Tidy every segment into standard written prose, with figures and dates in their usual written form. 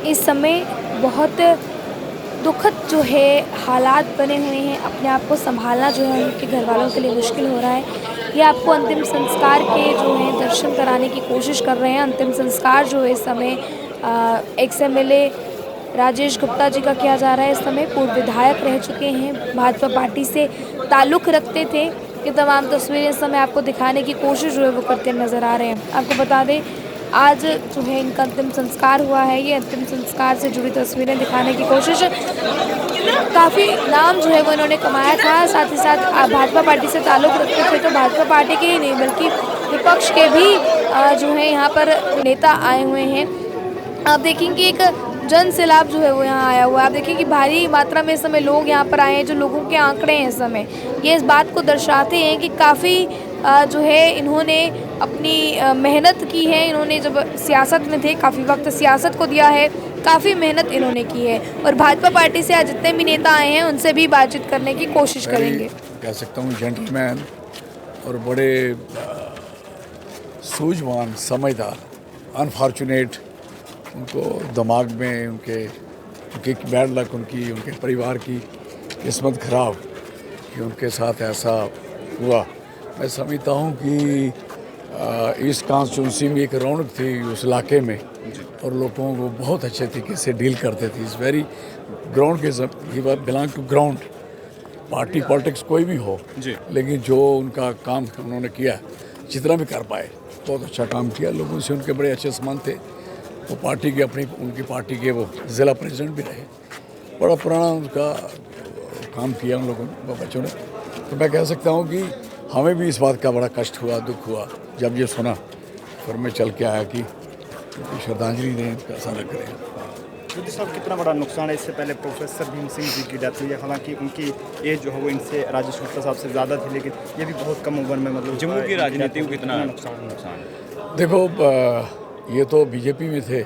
इस समय बहुत दुखद जो है हालात बने हुए हैं। अपने आप को संभालना जो है उनके घर वालों के लिए मुश्किल हो रहा है। ये आपको अंतिम संस्कार के जो हैं दर्शन कराने की कोशिश कर रहे हैं। अंतिम संस्कार जो है इस समय एक्स एमएलए राजेश गुप्ता जी का किया जा रहा है। इस समय पूर्व विधायक रह चुके हैं, भाजपा पार्टी से ताल्लुक़ रखते थे। ये तमाम तस्वीरें इस समय आपको दिखाने की कोशिश जो है वो करते नज़र आ रहे हैं। आपको बता दें आज जो है इनका अंतिम संस्कार हुआ है। ये अंतिम संस्कार से जुड़ी तस्वीरें दिखाने की कोशिश, काफ़ी नाम जो है वो इन्होंने कमाया था। साथ ही साथ भाजपा पार्टी से ताल्लुक़ रखते थे, तो भाजपा पार्टी के ही नहीं बल्कि विपक्ष के भी जो है यहाँ पर नेता आए हुए हैं। आप देखेंगे एक जन सैलाब जो है वो यहाँ आया हुआ है। आप देखिए कि भारी मात्रा में इस समय लोग यहाँ पर आए हैं। जो लोगों के आंकड़े हैं इस समय, ये इस बात को दर्शाते हैं कि काफ़ी जो है इन्होंने अपनी मेहनत की है। इन्होंने जब सियासत में थे काफ़ी वक्त सियासत को दिया है, काफ़ी मेहनत इन्होंने की है। और भाजपा पार्टी से आज जितने भी नेता आए हैं उनसे भी बातचीत करने की कोशिश करेंगे। कह सकता हूँ जेंटलमैन और बड़े सूझवान, समझदार। अनफॉर्चुनेट उनको दिमाग में उनके बैड लक, उनके परिवार की किस्मत ख़राब कि उनके साथ ऐसा हुआ। मैं समझता हूँ कि इस कॉन्स्टिट्यूंसी में एक रौनक थी उस इलाके में और लोगों को बहुत अच्छे तरीके से डील करते थे। इस वेरी ग्राउंड के belong to ground. Party politics कोई भी हो, लेकिन जो उनका काम उन्होंने किया, जितना भी कर पाए, बहुत अच्छा काम किया। लोगों से उनके बड़े अच्छे संबंध थे। वो पार्टी के उनकी पार्टी के वो ज़िला प्रेसिडेंट भी रहे। बड़ा पुराना उनका काम किया उन लोगों ने, बच्चों ने। तो मैं कह सकता हूँ कि हमें भी इस बात का बड़ा कष्ट हुआ, दुख हुआ जब ये सुना। फिर मैं चल के आया कि उनकी श्रद्धांजलि दें, उनका सारा करें। मोदी साहब कितना बड़ा नुकसान है। इससे पहले प्रोफेसर भीम सिंह जी की डेथ हुई है। हालांकि उनकी एज जो है वो इनसे राजेश गुप्ता साहब से ज़्यादा थी, लेकिन ये भी बहुत कम उम्र में मतलब जम्मू की राजनीति को कितना नुकसान। देखो, ये तो बीजेपी में थे,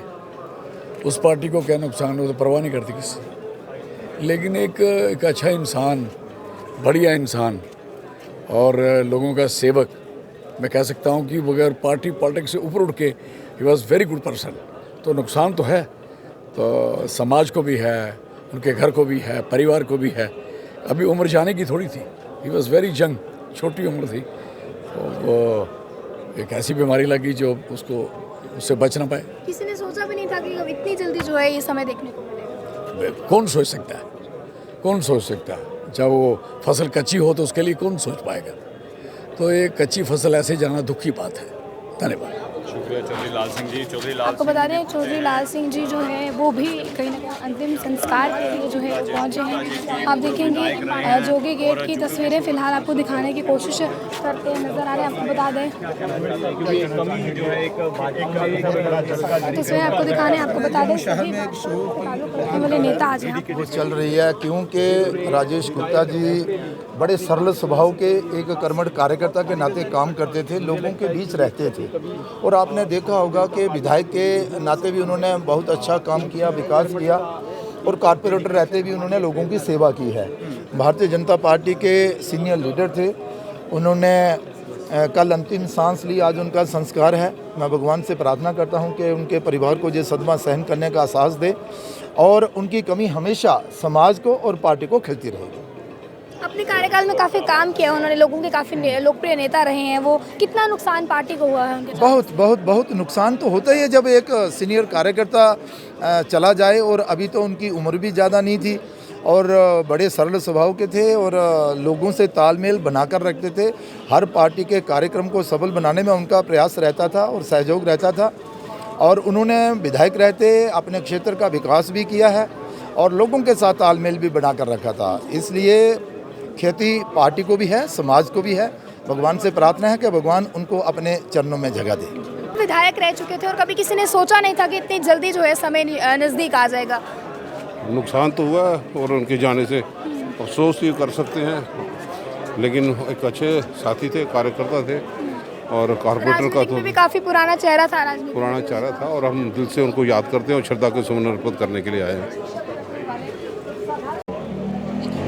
उस पार्टी को क्या नुकसान हो तो परवाह नहीं करती किसी। लेकिन एक अच्छा इंसान, बढ़िया इंसान और लोगों का सेवक, मैं कह सकता हूँ कि बगैर पार्टी पॉलिटिक्स से ऊपर उठ के he was very good person. तो नुकसान तो है, तो समाज को भी है, उनके घर को भी है, परिवार को भी है। अभी उम्र जाने की थोड़ी थी। ही वॉज वेरी यंग, छोटी उम्र थी। तो वो एक ऐसी बीमारी लगी जो उससे बच ना पाए। किसी ने सोचा भी नहीं था कि इतनी जल्दी जो है ये समय देखने को मिलेगा। कौन सोच सकता है, कौन सोच सकता है। जब वो फसल कच्ची हो तो उसके लिए कौन सोच पाएगा। तो एक कच्ची फसल ऐसे जाना दुख की बात है। धन्यवाद। शुक्रिया चौधरी लाल सिंह जी। आपको बता दें चौधरी लाल सिंह जी जो है वो भी कहीं ना कहीं अंतिम संस्कार के लिए जो है वो पहुँचे हैं। आप देखेंगे जोगी गेट की तस्वीरें फिलहाल आपको दिखाने की कोशिश करते नजर आ रहे हैं। आपको बता दें तस्वीरें आपको दिखाने, आपको बता दें वाले नेता आज यहाँ चल रही है, क्योंकि राजेश गुप्ता जी बड़े सरल स्वभाव के एक कर्मठ कार्यकर्ता के नाते काम करते थे, लोगों के बीच रहते थे। और आपने देखा होगा कि विधायक के नाते भी उन्होंने बहुत अच्छा काम किया, विकास किया, और कारपोरेटर रहते भी उन्होंने लोगों की सेवा की है। भारतीय जनता पार्टी के सीनियर लीडर थे। उन्होंने कल अंतिम सांस ली, आज उनका संस्कार है। मैं भगवान से प्रार्थना करता हूं कि उनके परिवार को ये सदमा सहन करने का साहस दे और उनकी कमी हमेशा समाज को और पार्टी को खिलती रहेगी। अपने कार्यकाल में काफ़ी काम किया उन्होंने, लोगों के काफ़ी लोकप्रिय नेता रहे हैं। वो कितना नुकसान पार्टी को हुआ है उनके? बहुत नुकसान तो होता ही है जब एक सीनियर कार्यकर्ता चला जाए। और अभी तो उनकी उम्र भी ज़्यादा नहीं थी और बड़े सरल स्वभाव के थे और लोगों से तालमेल बनाकर रखते थे। हर पार्टी के कार्यक्रम को सफल बनाने में उनका प्रयास रहता था और सहयोग रहता था। और उन्होंने विधायक रहते अपने क्षेत्र का विकास भी किया है और लोगों के साथ तालमेल भी बनाकर रखा था। इसलिए ख्याति पार्टी को भी है, समाज को भी है। भगवान से प्रार्थना है कि भगवान उनको अपने चरणों में जगह दे। विधायक रह चुके थे और कभी किसी ने सोचा नहीं था कि इतनी जल्दी जो है समय नज़दीक आ जाएगा। नुकसान तो हुआ और उनके जाने से अफसोस ही कर सकते हैं, लेकिन एक अच्छे साथी थे, कार्यकर्ता थे और कॉर्पोरेटर का तो भी काफ़ी पुराना चेहरा था और हम दिल से उनको याद करते हैं और श्रद्धा के सुमन अर्पित करने के लिए आए हैं।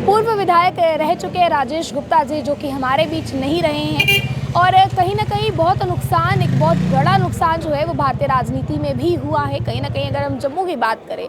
पूर्व विधायक रह चुके राजेश गुप्ता जी जो कि हमारे बीच नहीं रहे हैं, और कहीं ना कहीं बहुत नुकसान, एक बहुत बड़ा नुकसान जो है वो भारतीय राजनीति में भी हुआ है। कहीं ना कहीं अगर हम जम्मू की बात करें,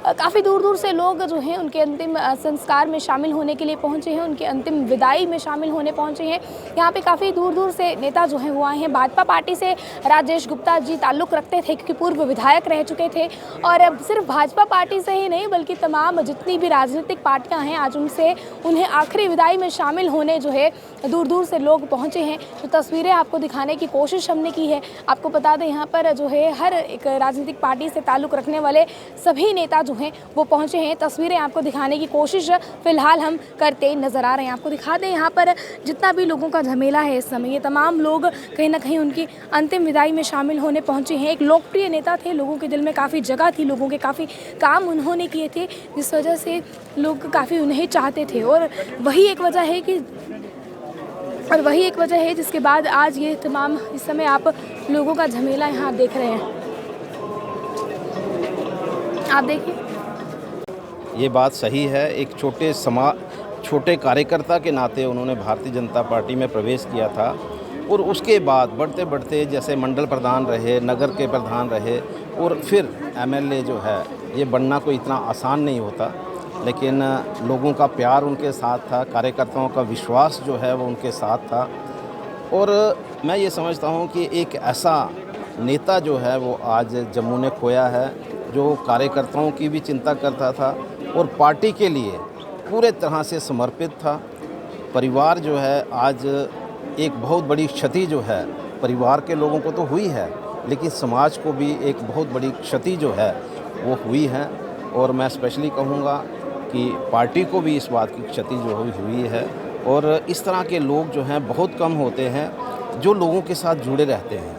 काफ़ी दूर दूर से लोग जो हैं उनके अंतिम संस्कार में शामिल होने के लिए पहुंचे हैं, उनके अंतिम विदाई में शामिल होने पहुंचे हैं। यहाँ पे काफ़ी दूर दूर से नेता जो हैं वो आए हैं। भाजपा पार्टी से राजेश गुप्ता जी ताल्लुक़ रखते थे क्योंकि पूर्व विधायक रह चुके थे, और अब सिर्फ भाजपा पार्टी से ही नहीं बल्कि तमाम जितनी भी राजनीतिक पार्टियाँ हैं आज उनसे उन्हें आखिरी विदाई में शामिल होने जो है दूर दूर से लोग पहुँचे हैं। तो तस्वीरें आपको दिखाने की कोशिश हमने की है। आपको बता दें यहाँ पर जो है हर एक राजनीतिक पार्टी से ताल्लुक़ रखने वाले सभी नेता जो हैं वो पहुंचे हैं। तस्वीरें आपको दिखाने की कोशिश फिलहाल हम करते नज़र आ रहे हैं। आपको दिखा दें यहाँ पर जितना भी लोगों का झमेला है इस समय, ये तमाम लोग कहीं ना कहीं उनकी अंतिम विदाई में शामिल होने पहुंचे हैं। एक लोकप्रिय नेता थे, लोगों के दिल में काफ़ी जगह थी, लोगों के काफ़ी काम उन्होंने किए थे जिस वजह से लोग काफ़ी उन्हें चाहते थे, और वही एक वजह है जिसके बाद आज ये तमाम इस समय आप लोगों का झमेला यहाँ देख रहे हैं। आप देखिए, ये बात सही है। एक छोटे कार्यकर्ता के नाते उन्होंने भारतीय जनता पार्टी में प्रवेश किया था, और उसके बाद बढ़ते बढ़ते जैसे मंडल प्रधान रहे, नगर के प्रधान रहे, और फिर एमएलए जो है ये बनना कोई इतना आसान नहीं होता। लेकिन लोगों का प्यार उनके साथ था, कार्यकर्ताओं का विश्वास जो है वो उनके साथ था, और मैं ये समझता हूँ कि एक ऐसा नेता जो है वो आज जम्मू ने खोया है, जो कार्यकर्ताओं की भी चिंता करता था और पार्टी के लिए पूरे तरह से समर्पित था। परिवार जो है आज एक बहुत बड़ी क्षति जो है परिवार के लोगों को तो हुई है, लेकिन समाज को भी एक बहुत बड़ी क्षति जो है वो हुई है, और मैं स्पेशली कहूँगा कि पार्टी को भी इस बात की क्षति जो हुई है। और इस तरह के लोग जो हैं बहुत कम होते हैं जो लोगों के साथ जुड़े रहते हैं।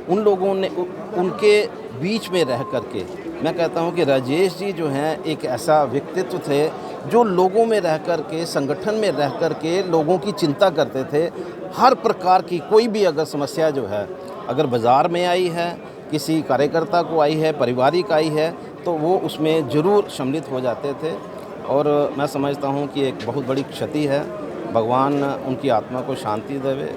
उन लोगों ने उनके बीच में रह कर के मैं कहता हूं कि राजेश जी जो हैं एक ऐसा व्यक्तित्व थे जो लोगों में रह कर के, संगठन में रह कर के लोगों की चिंता करते थे। हर प्रकार की कोई भी अगर समस्या जो है अगर बाज़ार में आई है, किसी कार्यकर्ता को आई है, पारिवारिक आई है, तो वो उसमें ज़रूर सम्मिलित हो जाते थे। और मैं समझता हूं कि एक बहुत बड़ी क्षति है। भगवान उनकी आत्मा को शांति देवे,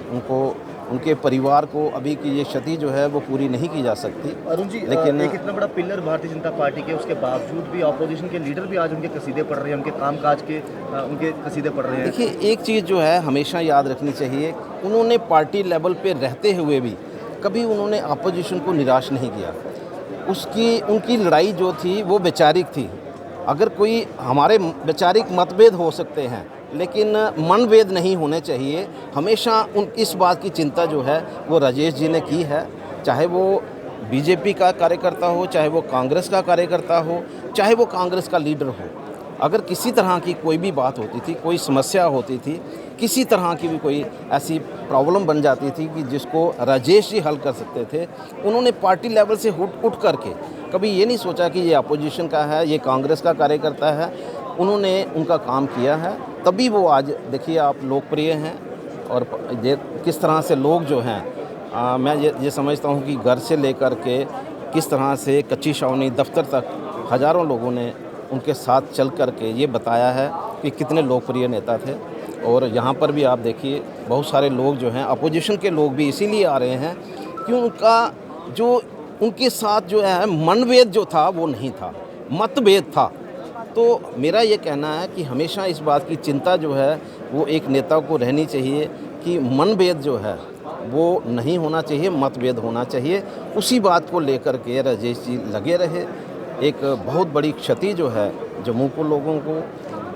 उनके परिवार को अभी की ये क्षति जो है वो पूरी नहीं की जा सकती। अरुण जी, लेकिन एक इतना बड़ा पिलर भारतीय जनता पार्टी के, उसके बावजूद भी अपोजिशन के लीडर भी आज उनके कसीदे पढ़ रहे हैं, उनके कामकाज के उनके कसीदे पढ़ रहे हैं। देखिए, एक चीज़ जो है हमेशा याद रखनी चाहिए, उन्होंने पार्टी लेवल पे रहते हुए भी कभी उन्होंने अपोजिशन को निराश नहीं किया। उनकी लड़ाई जो थी वो वैचारिक थी। अगर कोई हमारे वैचारिक मतभेद हो सकते हैं लेकिन मनभेद नहीं होने चाहिए। हमेशा इस बात की चिंता जो है वो राजेश जी ने की है, चाहे वो बीजेपी का कार्यकर्ता हो, चाहे वो कांग्रेस का कार्यकर्ता हो, चाहे वो कांग्रेस का लीडर हो। अगर किसी तरह की कोई भी बात होती थी, कोई समस्या होती थी, किसी तरह की भी कोई ऐसी प्रॉब्लम बन जाती थी कि जिसको राजेश जी हल कर सकते थे, उन्होंने पार्टी लेवल से उठ करके कभी ये नहीं सोचा कि ये अपोजिशन का है, ये कांग्रेस का कार्यकर्ता है। उन्होंने उनका काम किया है, तभी वो आज देखिए आप लोकप्रिय हैं। और किस तरह से लोग जो हैं मैं ये समझता हूँ कि घर से लेकर के किस तरह से कच्ची छावनी दफ्तर तक हज़ारों लोगों ने उनके साथ चल कर के ये बताया है कि कितने लोकप्रिय नेता थे। और यहाँ पर भी आप देखिए बहुत सारे लोग जो हैं अपोजिशन के लोग भी इसीलिए आ रहे हैं कि उनके साथ जो है मनभेद जो था वो नहीं था, मतभेद था। तो मेरा ये कहना है कि हमेशा इस बात की चिंता जो है वो एक नेता को रहनी चाहिए कि मनभेद जो है वो नहीं होना चाहिए, मतभेद होना चाहिए। उसी बात को लेकर के राजेश जी लगे रहे। एक बहुत बड़ी क्षति जो है जम्मू को, लोगों को,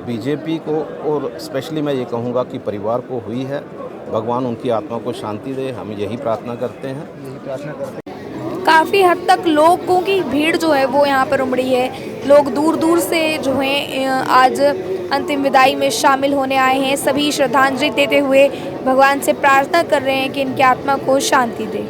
बीजेपी को और स्पेशली मैं ये कहूँगा कि परिवार को हुई है। भगवान उनकी आत्मा को शांति दे, हम यही प्रार्थना करते हैं। काफ़ी हद तक लोगों की भीड़ जो है वो यहाँ पर उमड़ी है। लोग दूर दूर से जो हैं आज अंतिम विदाई में शामिल होने आए हैं। सभी श्रद्धांजलि देते हुए भगवान से प्रार्थना कर रहे हैं कि इनकी आत्मा को शांति दे।